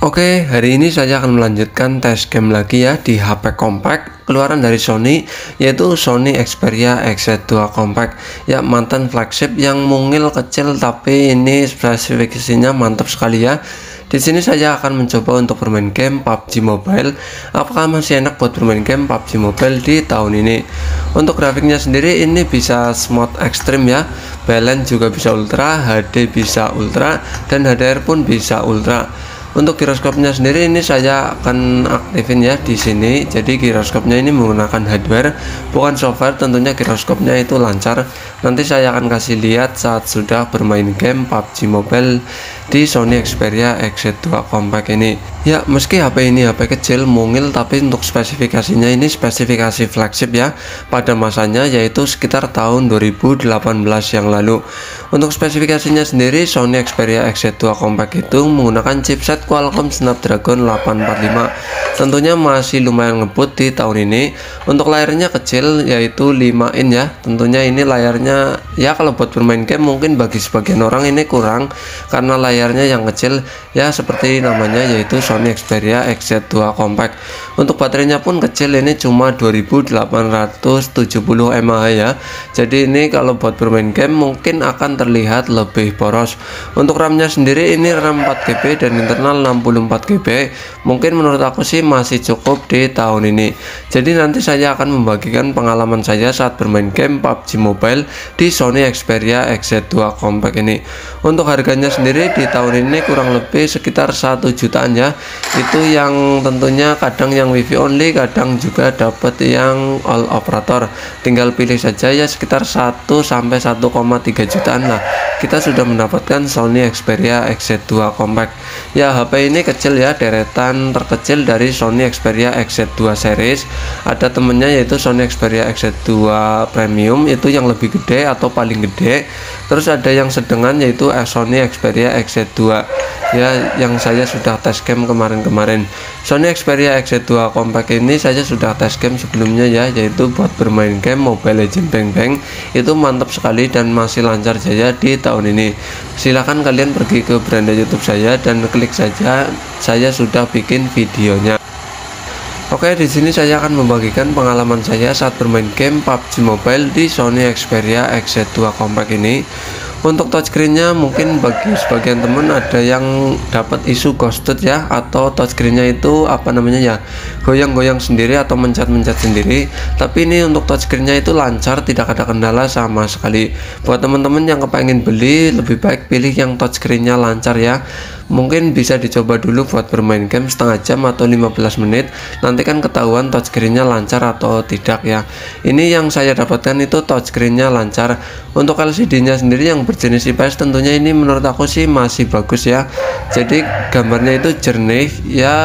Oke, hari ini saya akan melanjutkan tes game lagi ya di HP compact keluaran dari Sony, yaitu Sony Xperia XZ2 Compact. Ya, mantan flagship yang mungil kecil tapi ini spesifikasinya mantap sekali ya. Di sini saya akan mencoba untuk bermain game PUBG Mobile. Apakah masih enak buat bermain game PUBG Mobile di tahun ini? Untuk grafiknya sendiri ini bisa smooth ekstrim ya. Balance juga bisa ultra, HD bisa ultra, dan HDR pun bisa ultra. Untuk giroskopnya sendiri ini saya akan aktifin ya di sini. Jadi giroskopnya ini menggunakan hardware bukan software, tentunya giroskopnya itu lancar. Nanti saya akan kasih lihat saat sudah bermain game PUBG Mobile di Sony Xperia XZ2 Compact ini. Ya, meski HP ini HP kecil mungil, tapi untuk spesifikasinya ini spesifikasi flagship ya pada masanya, yaitu sekitar tahun 2018 yang lalu. Untuk spesifikasinya sendiri Sony Xperia XZ2 Compact itu menggunakan chipset Qualcomm Snapdragon 845. Tentunya masih lumayan ngebut di tahun ini. Untuk layarnya kecil yaitu 5 in ya. Tentunya ini layarnya ya kalau buat bermain game mungkin bagi sebagian orang ini kurang karena layarnya yang kecil ya, seperti namanya yaitu Sony Xperia XZ2 Compact. Untuk baterainya pun kecil, ini cuma 2870 mAh ya. Jadi ini kalau buat bermain game mungkin akan terlihat lebih boros. Untuk RAM-nya sendiri ini RAM 4GB dan internal 64GB. Mungkin menurut aku sih masih cukup di tahun ini. Jadi nanti saya akan membagikan pengalaman saya saat bermain game PUBG Mobile di Sony Xperia XZ2 Compact ini. Untuk harganya sendiri di tahun ini kurang lebih sekitar 1 jutaan ya. Itu yang tentunya kadang yang wifi only, kadang juga dapat yang all operator. Tinggal pilih saja ya, sekitar 1 sampai 1,3 jutaan lah kita sudah mendapatkan Sony Xperia XZ2 Compact. Ya, HP ini kecil ya, deretan terkecil dari Sony Xperia XZ2 series. Ada temennya yaitu Sony Xperia XZ2 Premium, itu yang lebih gede atau paling gede. Terus ada yang sedengan yaitu Sony Xperia XZ2 ya, yang saya sudah tes game kemarin-kemarin. Sony Xperia XZ2 Compact ini saya sudah tes game sebelumnya ya, yaitu buat bermain game Mobile Legends Bang Bang. Itu mantap sekali dan masih lancar jaya di tahun ini. Silahkan kalian pergi ke beranda YouTube saya dan klik saja, saya sudah bikin videonya. Oke, di sini saya akan membagikan pengalaman saya saat bermain game PUBG Mobile di Sony Xperia XZ2 Compact ini. Untuk touchscreennya mungkin bagi sebagian teman ada yang dapat isu ghosted ya, atau touchscreennya itu apa namanya ya, goyang-goyang sendiri atau mencet-mencet sendiri. Tapi ini untuk touchscreennya itu lancar, tidak ada kendala sama sekali. Buat teman-teman yang kepengen beli, lebih baik pilih yang touchscreennya lancar ya. Mungkin bisa dicoba dulu buat bermain game setengah jam atau 15 menit. Nanti kan ketahuan touchscreennya lancar atau tidak ya. Ini yang saya dapatkan itu touchscreennya lancar. Untuk LCD-nya sendiri yang berjenis IPS tentunya ini menurut aku sih masih bagus ya. Jadi gambarnya itu jernih ya,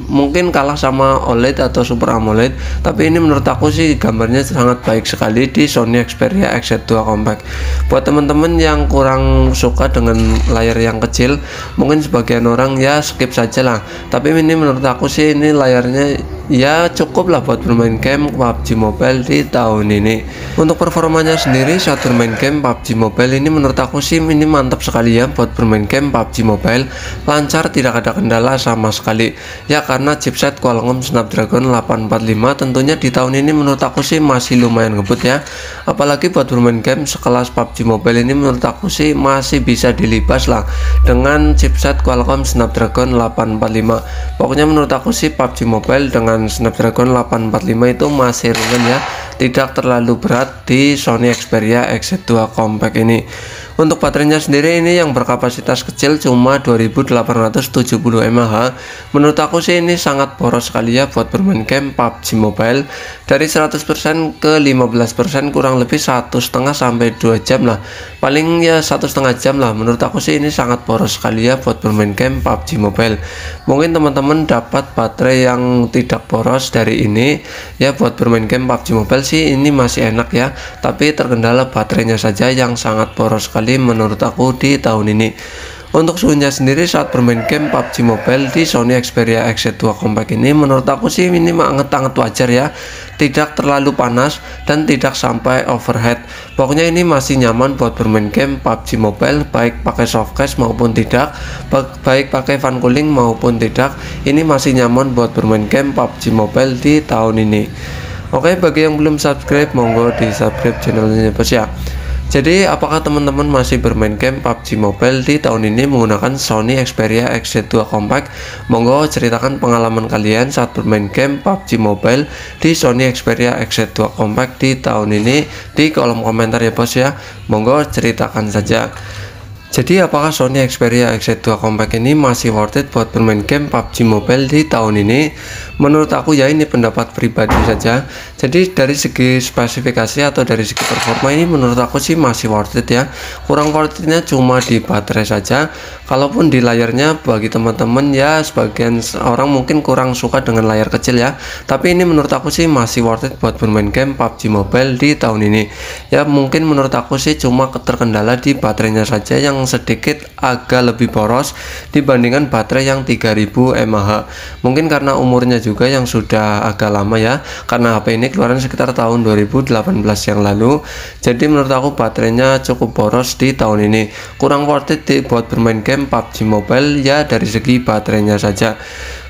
mungkin kalah sama OLED atau Super AMOLED, tapi ini menurut aku sih gambarnya sangat baik sekali di Sony Xperia XZ2 Compact. Buat teman-teman yang kurang suka dengan layar yang kecil, mungkin sebagian orang ya skip saja lah, tapi ini menurut aku sih ini layarnya ya cukup lah buat bermain game PUBG Mobile di tahun ini. Untuk performanya sendiri saat bermain game PUBG Mobile ini menurut aku sih ini mantap sekali ya buat bermain game PUBG Mobile. Lancar, tidak ada kendala sama sekali ya, karena chipset Qualcomm Snapdragon 845 tentunya di tahun ini menurut aku sih masih lumayan ngebut ya. Apalagi buat bermain game sekelas PUBG Mobile ini menurut aku sih masih bisa dilibas lah dengan chipset Qualcomm Snapdragon 845. Pokoknya menurut aku sih PUBG Mobile dengan Snapdragon 845 itu masih ringan ya, tidak terlalu berat di Sony Xperia XZ2 Compact ini. Untuk baterainya sendiri ini yang berkapasitas kecil cuma 2870 mAh. Menurut aku sih ini sangat boros sekali ya buat bermain game PUBG Mobile. Dari 100% ke 15% kurang lebih 1,5 sampai 2 jam lah. Paling ya 1,5 jam lah. Menurut aku sih ini sangat boros sekali ya buat bermain game PUBG Mobile. Mungkin teman-teman dapat baterai yang tidak boros dari ini ya, buat bermain game PUBG Mobile sih ini masih enak ya. Tapi terkendala baterainya saja yang sangat boros sekali menurut aku di tahun ini. Untuk suhunya sendiri saat bermain game PUBG Mobile di Sony Xperia XZ2 Compact ini menurut aku sih ini sangat wajar ya, tidak terlalu panas dan tidak sampai overheat. Pokoknya ini masih nyaman buat bermain game PUBG Mobile, baik pakai softcase maupun tidak, baik pakai fan cooling maupun tidak. Ini masih nyaman buat bermain game PUBG Mobile di tahun ini. Oke, bagi yang belum subscribe monggo di subscribe channelnya bos ya. Jadi apakah teman-teman masih bermain game PUBG Mobile di tahun ini menggunakan Sony Xperia XZ2 Compact? Monggo ceritakan pengalaman kalian saat bermain game PUBG Mobile di Sony Xperia XZ2 Compact di tahun ini di kolom komentar ya bos ya. Monggo ceritakan saja. Jadi apakah Sony Xperia XZ2 Compact ini masih worth it buat bermain game PUBG Mobile di tahun ini? Menurut aku ya ini pendapat pribadi saja. Jadi dari segi spesifikasi atau dari segi performa ini menurut aku sih masih worth it ya. Kurang worth itnya cuma di baterai saja. Kalaupun di layarnya bagi teman-teman ya sebagian orang mungkin kurang suka dengan layar kecil ya. Tapi ini menurut aku sih masih worth it buat bermain game PUBG Mobile di tahun ini. Ya mungkin menurut aku sih cuma terkendala di baterainya saja yang sedikit agak lebih boros dibandingkan baterai yang 3000 mAh. Mungkin karena umurnya juga yang sudah agak lama ya, karena HP ini keluaran sekitar tahun 2018 yang lalu. Jadi menurut aku baterainya cukup boros di tahun ini, kurang worth it buat bermain game PUBG Mobile ya dari segi baterainya saja.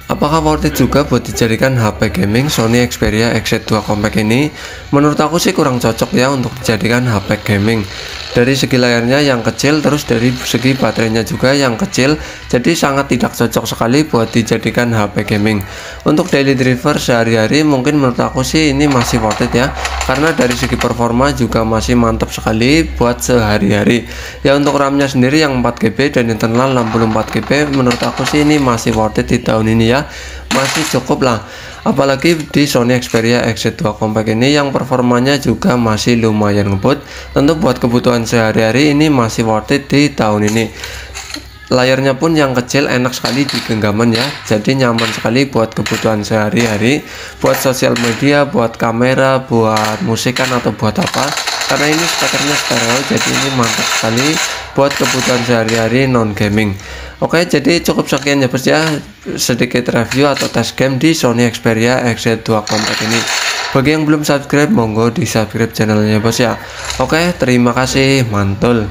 Apakah worth it juga buat dijadikan HP gaming Sony Xperia XZ2 Compact ini? Menurut aku sih kurang cocok ya untuk dijadikan HP gaming. Dari segi layarnya yang kecil, terus dari segi baterainya juga yang kecil, jadi sangat tidak cocok sekali buat dijadikan HP gaming. Untuk daily driver sehari-hari mungkin menurut aku sih ini masih worth it ya, karena dari segi performa juga masih mantap sekali buat sehari-hari. Ya untuk RAM-nya sendiri yang 4GB dan internal 64GB menurut aku sih ini masih worth it di tahun ini ya, masih cukup lah. Apalagi di Sony Xperia XZ2 Compact ini yang performanya juga masih lumayan ngebut. Tentu buat kebutuhan sehari-hari ini masih worth it di tahun ini. Layarnya pun yang kecil, enak sekali di genggaman ya, jadi nyaman sekali buat kebutuhan sehari-hari, buat sosial media, buat kamera, buat musikan atau buat apa, karena ini spekernya stereo, jadi ini mantap sekali buat kebutuhan sehari-hari non gaming. Oke, jadi cukup sekian ya bos ya, sedikit review atau tes game di Sony Xperia XZ2 Compact ini. Bagi yang belum subscribe monggo di subscribe channelnya bos ya. Oke, terima kasih, mantul.